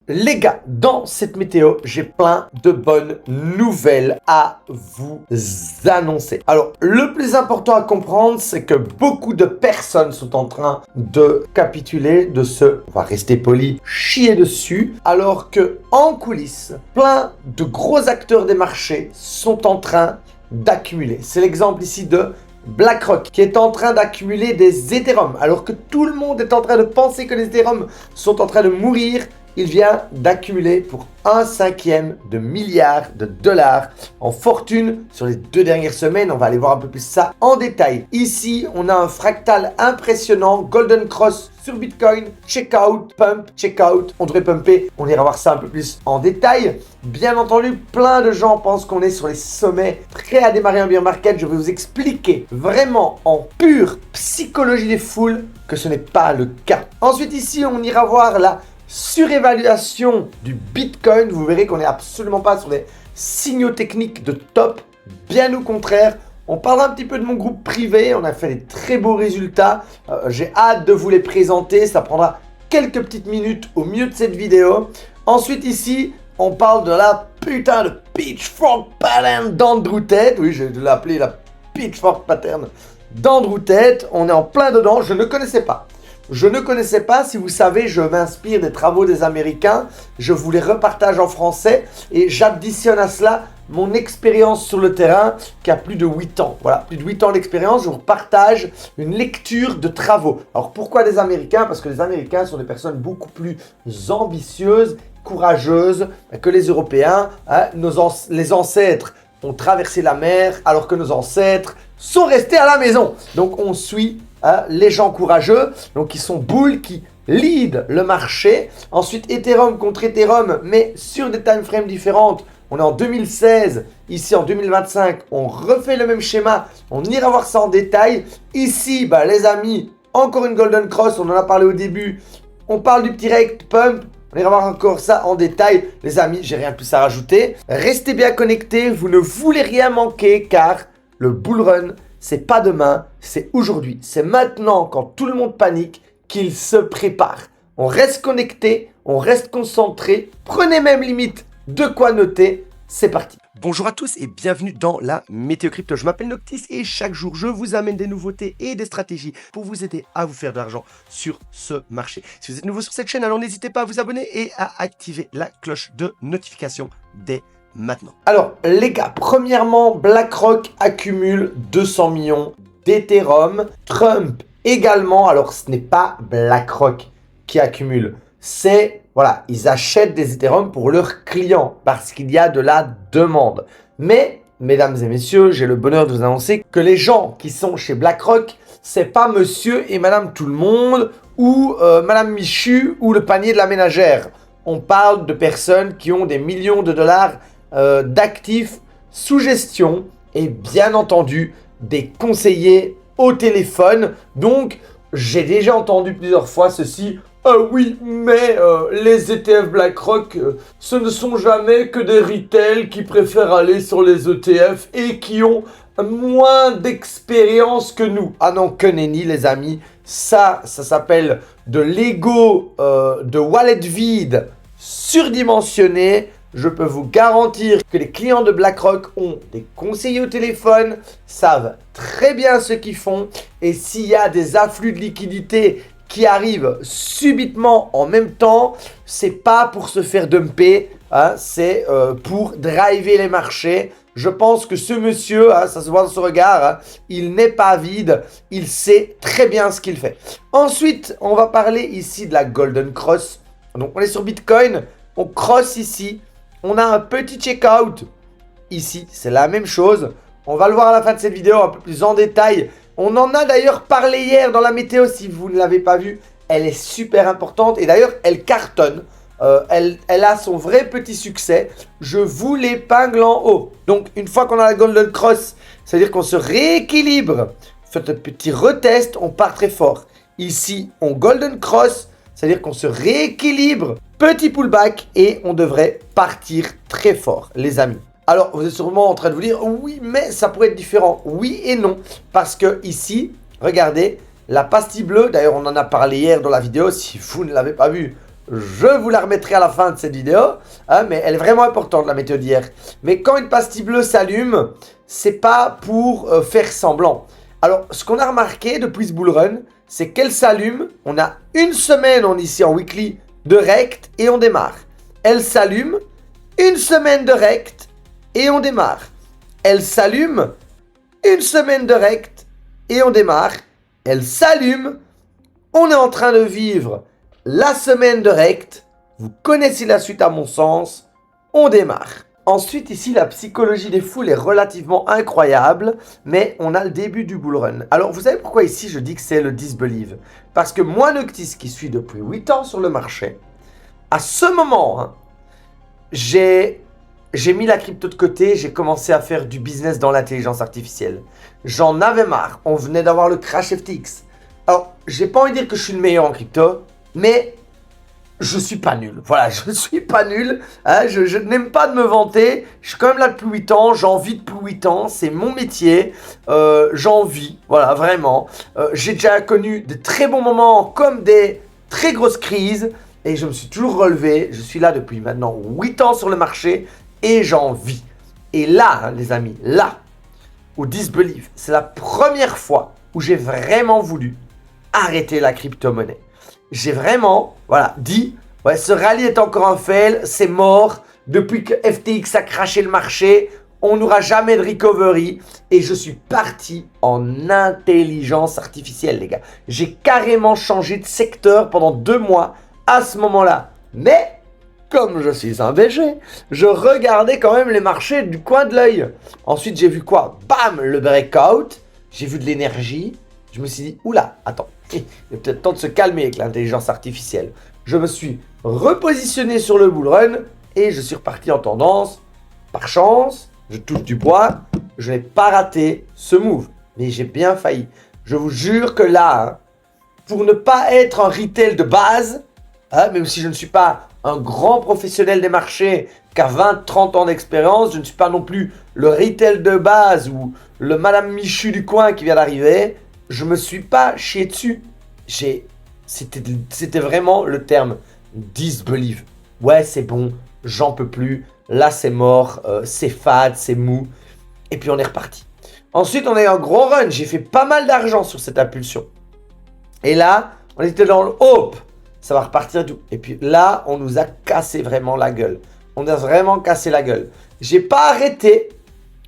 Les gars, dans cette météo, j'ai plein de bonnes nouvelles à vous annoncer. Alors, le plus important à comprendre, c'est que beaucoup de personnes sont en train de capituler, on va rester poli, chier dessus, alors que en coulisses, plein de gros acteurs des marchés sont en train d'accumuler. C'est l'exemple ici de BlackRock qui est en train d'accumuler des Ethereum, alors que tout le monde est en train de penser que les Ethereum sont en train de mourir. Il vient d'accumuler pour 1/5 de milliard de dollars en fortune sur les 2 dernières semaines. On va aller voir un peu plus ça en détail. Ici, on a un fractal impressionnant, Golden Cross sur Bitcoin, checkout, pump, checkout. On devrait pumper, on ira voir ça un peu plus en détail. Bien entendu, plein de gens pensent qu'on est sur les sommets, prêts à démarrer un bear market. Je vais vous expliquer vraiment en pure psychologie des foules que ce n'est pas le cas. Ensuite, ici, on ira voir la surévaluation du Bitcoin. Vous verrez qu'on n'est absolument pas sur des signaux techniques de top, bien au contraire. On parlera un petit peu de mon groupe privé, on a fait des très beaux résultats. J'ai hâte de vous les présenter, ça prendra quelques petites minutes au milieu de cette vidéo. Ensuite ici, on parle de la putain de Pitchfork Pattern d'Andrew Tate. Oui, je l'ai appelé la Pitchfork Pattern d'Andrew Tate. On est en plein dedans, je ne connaissais pas. Si vous savez, je m'inspire des travaux des Américains, je vous les repartage en français et j'additionne à cela mon expérience sur le terrain qui a plus de 8 ans. Voilà, plus de 8 ans d'expérience, je vous partage une lecture de travaux. Alors pourquoi des Américains? Parce que les Américains sont des personnes beaucoup plus ambitieuses, courageuses que les Européens. Hein. Les ancêtres ont traversé la mer alors que nos ancêtres sont restés à la maison. Donc on suit les gens courageux, donc qui sont bulls, qui lead le marché. Ensuite, Ethereum contre Ethereum, mais sur des time frames différentes. On est en 2016, ici en 2025, on refait le même schéma. On ira voir ça en détail. Ici, les amis, encore une Golden Cross, on en a parlé au début. On parle du petit rate pump. On ira voir encore ça en détail. Les amis, j'ai rien de plus à rajouter. Restez bien connectés, vous ne voulez rien manquer car le bull run, c'est pas demain, c'est aujourd'hui. C'est maintenant, quand tout le monde panique, qu'il se prépare. On reste connecté, on reste concentré. Prenez même limite de quoi noter. C'est parti. Bonjour à tous et bienvenue dans la Météo Crypto. Je m'appelle Noctis et chaque jour, je vous amène des nouveautés et des stratégies pour vous aider à vous faire de l'argent sur ce marché. Si vous êtes nouveau sur cette chaîne, alors n'hésitez pas à vous abonner et à activer la cloche de notification dès maintenant. Alors les gars, premièrement, BlackRock accumule 200 millions d'Ethereum. Trump également, alors ce n'est pas BlackRock qui accumule, c'est, voilà, ils achètent des Ethereum pour leurs clients parce qu'il y a de la demande. Mais, mesdames et messieurs, j'ai le bonheur de vous annoncer que les gens qui sont chez BlackRock, c'est pas monsieur et madame tout le monde ou madame Michu ou le panier de la ménagère. On parle de personnes qui ont des millions de dollars d'actifs sous gestion et bien entendu des conseillers au téléphone. Donc j'ai déjà entendu plusieurs fois ceci: oui, mais les ETF BlackRock, ce ne sont jamais que des retail qui préfèrent aller sur les ETF et qui ont moins d'expérience que nous. Ah non, que nenni les amis, ça s'appelle de l'ego de wallet vide surdimensionné. Je peux vous garantir que les clients de BlackRock ont des conseillers au téléphone, savent très bien ce qu'ils font. Et s'il y a des afflux de liquidités qui arrivent subitement en même temps, c'est pas pour se faire dumper, hein, c'est pour driver les marchés. Je pense que ce monsieur, hein, ça se voit dans son regard, hein, il n'est pas vide, il sait très bien ce qu'il fait. Ensuite, on va parler ici de la Golden Cross. Donc on est sur Bitcoin, on cross ici. On a un petit checkout ici, c'est la même chose. On va le voir à la fin de cette vidéo un peu plus en détail. On en a d'ailleurs parlé hier dans la météo, si vous ne l'avez pas vue. Elle est super importante et d'ailleurs elle cartonne. Elle a son vrai petit succès. Je vous l'épingle en haut. Donc une fois qu'on a la Golden Cross, c'est-à-dire qu'on se rééquilibre. Faites un petit retest, on part très fort. Ici, on Golden Cross, c'est-à-dire qu'on se rééquilibre. Petit pullback et on devrait partir très fort, les amis. Alors, vous êtes sûrement en train de vous dire, oui, mais ça pourrait être différent. Oui et non, parce que ici, regardez, la pastille bleue, d'ailleurs, on en a parlé hier dans la vidéo. Si vous ne l'avez pas vu, Je vous la remettrai à la fin de cette vidéo, hein, mais elle est vraiment importante, la météo d'hier. Mais quand une pastille bleue s'allume, c'est pas pour faire semblant. Alors, ce qu'on a remarqué depuis ce bull run, c'est qu'elle s'allume. On a une semaine, on est ici en weekly de rect et on démarre. Elle s'allume, une semaine de rect et on démarre. Elle s'allume, une semaine de rect et on démarre. Elle s'allume, on est en train de vivre la semaine de rect. Vous connaissez la suite à mon sens, on démarre. Ensuite, ici, la psychologie des foules est relativement incroyable, mais on a le début du bull run. Alors, vous savez pourquoi ici je dis que c'est le disbelieve? Parce que moi, Noctis, qui suis depuis 8 ans sur le marché, à ce moment, hein, j'ai mis la crypto de côté, j'ai commencé à faire du business dans l'intelligence artificielle. J'en avais marre, on venait d'avoir le crash FTX. Alors, j'ai pas envie de dire que je suis le meilleur en crypto, mais je suis pas nul. Voilà, je suis pas nul. Hein, je n'aime pas de me vanter. Je suis quand même là depuis 8 ans. J'en vis depuis 8 ans. C'est mon métier. J'en vis. Voilà, vraiment. J'ai déjà connu de très bons moments comme des très grosses crises. Et je me suis toujours relevé. Je suis là depuis maintenant 8 ans sur le marché. Et j'en vis. Et là, hein, les amis, là, au Disbelieve, c'est la première fois où j'ai vraiment voulu arrêter la crypto-monnaie. J'ai vraiment, voilà, dit, ouais, ce rallye est encore un fail, c'est mort. Depuis que FTX a craché le marché, on n'aura jamais de recovery. Et je suis parti en intelligence artificielle, les gars. J'ai carrément changé de secteur pendant 2 mois à ce moment-là. Mais, comme je suis un BG, je regardais quand même les marchés du coin de l'œil. Ensuite, j'ai vu quoi? Bam, le breakout. J'ai vu de l'énergie. Je me suis dit, oula, attends. Il est peut-être temps de se calmer avec l'intelligence artificielle. Je me suis repositionné sur le bull run et je suis reparti en tendance. Par chance, je touche du bois, je n'ai pas raté ce move. Mais j'ai bien failli. Je vous jure que là, hein, pour ne pas être un retail de base, hein, même si je ne suis pas un grand professionnel des marchés qu'à 20-30 ans d'expérience, je ne suis pas non plus le retail de base ou le Madame Michu du coin qui vient d'arriver. Je me suis pas chié dessus. C'était vraiment le terme disbelieve. Ouais, c'est bon, j'en peux plus. Là, c'est mort, c'est fade, c'est mou. Et puis, on est reparti. Ensuite, on a eu un gros run. J'ai fait pas mal d'argent sur cette impulsion. Et là, on était dans le hope. Ça va repartir et tout. Et puis là, on nous a cassé vraiment la gueule. On a vraiment cassé la gueule. J'ai pas arrêté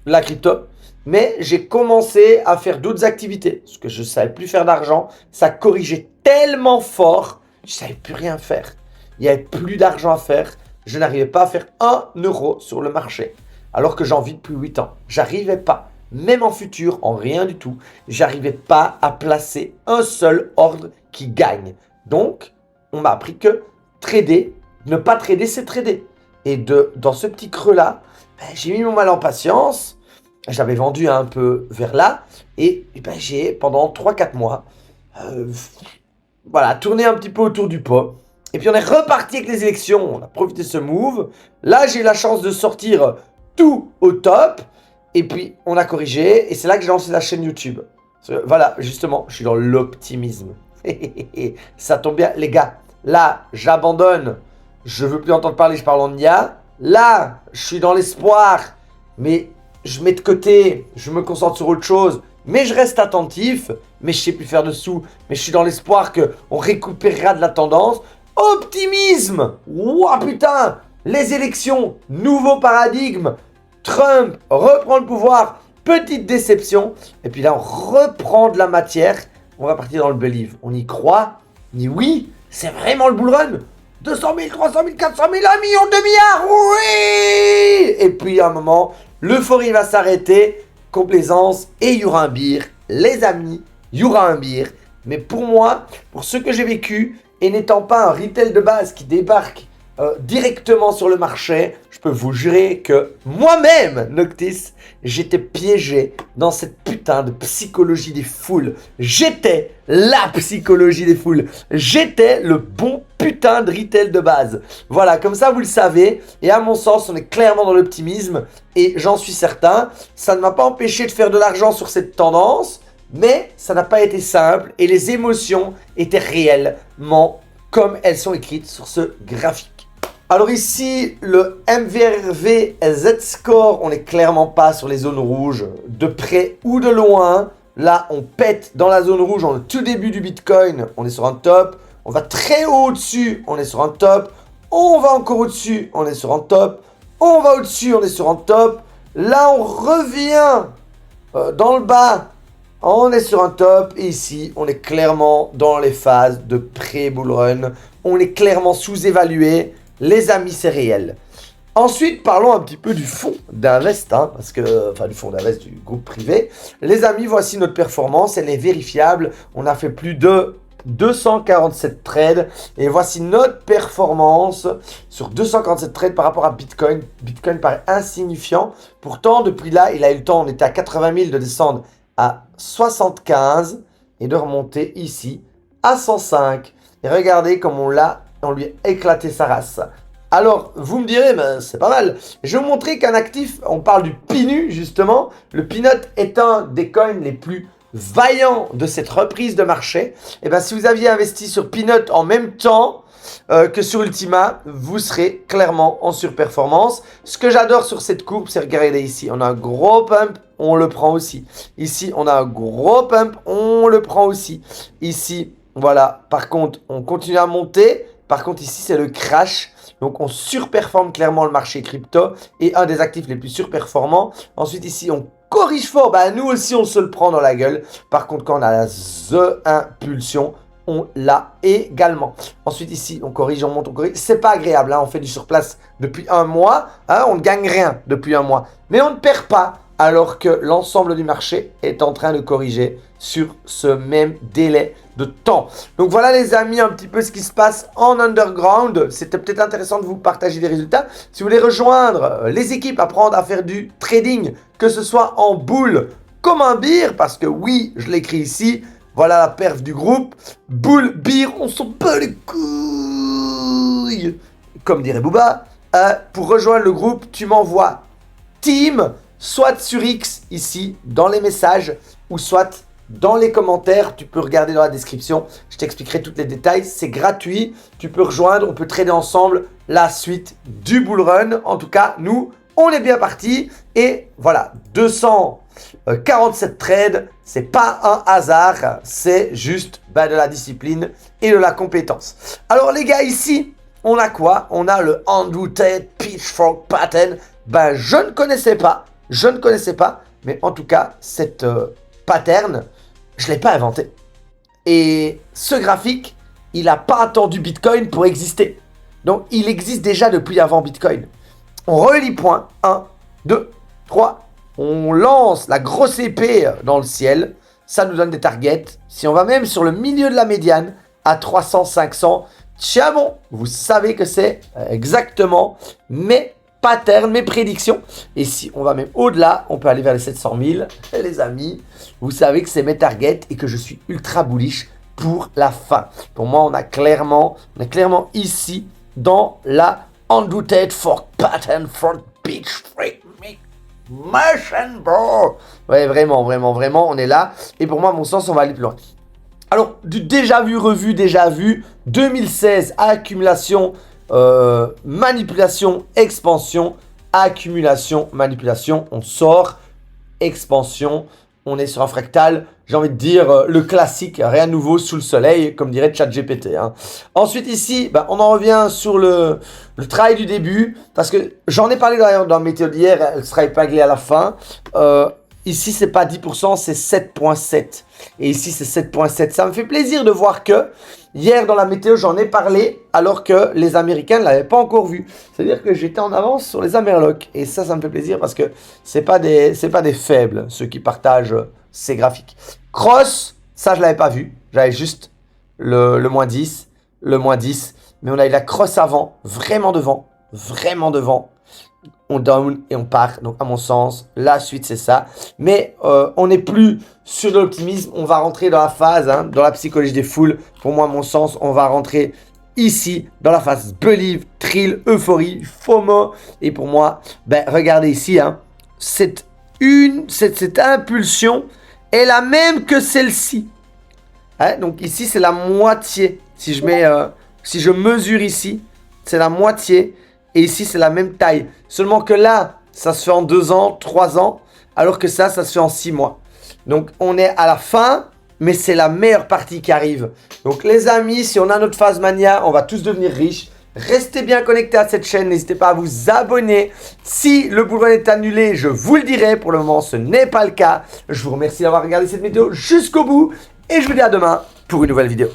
la crypto. Mais j'ai commencé à faire d'autres activités. Parce que je ne savais plus faire d'argent. Ça corrigeait tellement fort. Je ne savais plus rien faire. Il n'y avait plus d'argent à faire. Je n'arrivais pas à faire 1 euro sur le marché. Alors que j'en vis depuis 8 ans. J'arrivais pas. Même en futur, en rien du tout. J'arrivais pas à placer un seul ordre qui gagne. Donc, on m'a appris que trader, ne pas trader, c'est trader. Et dans ce petit creux-là, j'ai mis mon mal en patience. J'avais vendu un peu vers là et j'ai, pendant 3-4 mois, voilà, tourné un petit peu autour du pot. Et puis on est reparti avec les élections, on a profité de ce move. Là, j'ai eu la chance de sortir tout au top. Et puis, on a corrigé et c'est là que j'ai lancé la chaîne YouTube. Voilà, justement, je suis dans l'optimisme. Ça tombe bien, les gars. Là, j'abandonne. Je veux plus entendre parler, je parle en IA. Là, je suis dans l'espoir. Mais je mets de côté, je me concentre sur autre chose, mais je reste attentif, mais je sais plus faire de sous, mais je suis dans l'espoir qu'on récupérera de la tendance. Optimisme! Ouah putain! Les élections, nouveau paradigme, Trump reprend le pouvoir, petite déception, et puis là on reprend de la matière, on va partir dans le believe. On y croit, on dit oui, c'est vraiment le bull run. 200 000, 300 000, 400 000, 1 million, 2 milliards, oui! Et puis à un moment, l'euphorie va s'arrêter, complaisance, et il y aura un beer. Les amis, il y aura un beer. Mais pour moi, pour ce que j'ai vécu, et n'étant pas un retail de base qui débarque directement sur le marché, je peux vous jurer que moi-même, Noctis, j'étais piégé dans cette putain de psychologie des foules. J'étais la psychologie des foules. J'étais le bon putain de retail de base. Voilà, comme ça vous le savez. Et à mon sens, on est clairement dans l'optimisme. Et j'en suis certain, ça ne m'a pas empêché de faire de l'argent sur cette tendance. Mais ça n'a pas été simple. Et les émotions étaient réellement comme elles sont écrites sur ce graphique. Alors ici, le MVRV Z-Score, on n'est clairement pas sur les zones rouges, de près ou de loin. Là, on pète dans la zone rouge, en tout début du Bitcoin, on est sur un top. On va très haut au-dessus, on est sur un top. On va encore au-dessus, on est sur un top. On va au-dessus, on est sur un top. Là, on revient dans le bas, on est sur un top. Et ici, on est clairement dans les phases de pré-bull run. On est clairement sous-évalué. Les amis, c'est réel. Ensuite, parlons un petit peu du fonds d'Invest, du fonds d'Invest du groupe privé. Les amis, voici notre performance, elle est vérifiable. On a fait plus de 247 trades et voici notre performance sur 247 trades par rapport à Bitcoin. Bitcoin paraît insignifiant. Pourtant, depuis là, il a eu le temps, on était à 80 000 de descendre à 75 et de remonter ici à 105. Et regardez comme on lui a éclaté sa race. Alors, vous me direz, ben, c'est pas mal. Je vais vous montrer qu'un actif, on parle du PINU justement. Le Peanut est un des coins les plus vaillants de cette reprise de marché. Et bien, si vous aviez investi sur Peanut en même temps que sur Ultima, vous serez clairement en surperformance. Ce que j'adore sur cette courbe, c'est regarder ici. On a un gros pump, on le prend aussi. Ici, on a un gros pump, on le prend aussi. Ici, voilà. Par contre, on continue à monter. Par contre, ici, c'est le crash. Donc, on surperforme clairement le marché crypto et un des actifs les plus surperformants. Ensuite, ici, on corrige fort. Bah, nous aussi, on se le prend dans la gueule. Par contre, quand on a la The Impulsion, on l'a également. Ensuite, ici, on corrige, on monte, on corrige. C'est pas agréable. Hein. On fait du surplace depuis un mois. Hein. On ne gagne rien depuis un mois. Mais on ne perd pas alors que l'ensemble du marché est en train de corriger sur ce même délai de temps. Donc voilà les amis, un petit peu ce qui se passe en underground. C'était peut-être intéressant de vous partager des résultats. Si vous voulez rejoindre les équipes, apprendre à faire du trading, que ce soit en boule comme un beer, parce que oui, je l'écris ici, voilà la perf du groupe. Boule, beer, on s'en bat les couilles, comme dirait Booba. Pour rejoindre le groupe, tu m'envoies team, soit sur X ici dans les messages ou soit dans les commentaires. Tu peux regarder dans la description, je t'expliquerai tous les détails, c'est gratuit, tu peux rejoindre, on peut trader ensemble la suite du bull run. En tout cas, nous, on est bien parti et voilà, 247 trades, c'est pas un hasard, c'est juste de la discipline et de la compétence. Alors les gars, ici, on a quoi? On a le Unrooted Pitchfork Pattern. Je ne connaissais pas. Mais en tout cas, cette pattern, je ne l'ai pas inventé. Et ce graphique, il n'a pas attendu Bitcoin pour exister. Donc, il existe déjà depuis avant Bitcoin. On relie point. 1, 2, 3. On lance la grosse épée dans le ciel. Ça nous donne des targets. Si on va même sur le milieu de la médiane, à 300, 500, tiens bon, vous savez que c'est exactement mes patterns, mes prédictions. Et si on va même au-delà, on peut aller vers les 700 000. Et les amis, vous savez que c'est mes targets et que je suis ultra bullish pour la fin. Pour moi, on est clairement ici dans la Unrooted Fork Pattern Front Pitch Freak Motion, bro. Ouais, vraiment, on est là. Et pour moi, à mon sens, on va aller plus loin. Alors, du déjà vu, revu, déjà vu, 2016, accumulation, manipulation, expansion, accumulation, manipulation, on sort, expansion, on est sur un fractal, j'ai envie de dire le classique, rien de nouveau sous le soleil, comme dirait ChatGPT. Hein. Ensuite ici, on en revient sur le travail du début, parce que j'en ai parlé d'ailleurs dans la météo d'hier, elle sera épinglée à la fin. Ici, c'est pas 10%, c'est 7,7. Et ici, c'est 7,7. Ça me fait plaisir de voir que hier, dans la météo, j'en ai parlé alors que les Américains ne l'avaient pas encore vu. C'est-à-dire que j'étais en avance sur les Amerlocs. Et ça me fait plaisir parce que c'est pas des faibles, ceux qui partagent ces graphiques. Cross, ça, je l'avais pas vu. J'avais juste le moins 10, le moins 10. Mais on a eu la cross avant, vraiment devant. On down et on part. Donc, à mon sens, la suite, c'est ça. Mais on n'est plus sur de l'optimisme. On va rentrer dans la phase, dans la psychologie des foules. Pour moi, à mon sens, on va rentrer ici, dans la phase believe, thrill, euphorie, FOMO. Et pour moi, regardez ici, cette impulsion est la même que celle-ci. Donc, ici, c'est la moitié. Si je mets Si je mesure ici, c'est la moitié. Et ici, c'est la même taille. Seulement que là, ça se fait en 2 ans, 3 ans. Alors que ça se fait en 6 mois. Donc, on est à la fin, mais c'est la meilleure partie qui arrive. Donc, les amis, si on a notre phase mania, on va tous devenir riches. Restez bien connectés à cette chaîne. N'hésitez pas à vous abonner. Si le bull run est annulé, je vous le dirai. Pour le moment, ce n'est pas le cas. Je vous remercie d'avoir regardé cette vidéo jusqu'au bout. Et je vous dis à demain pour une nouvelle vidéo.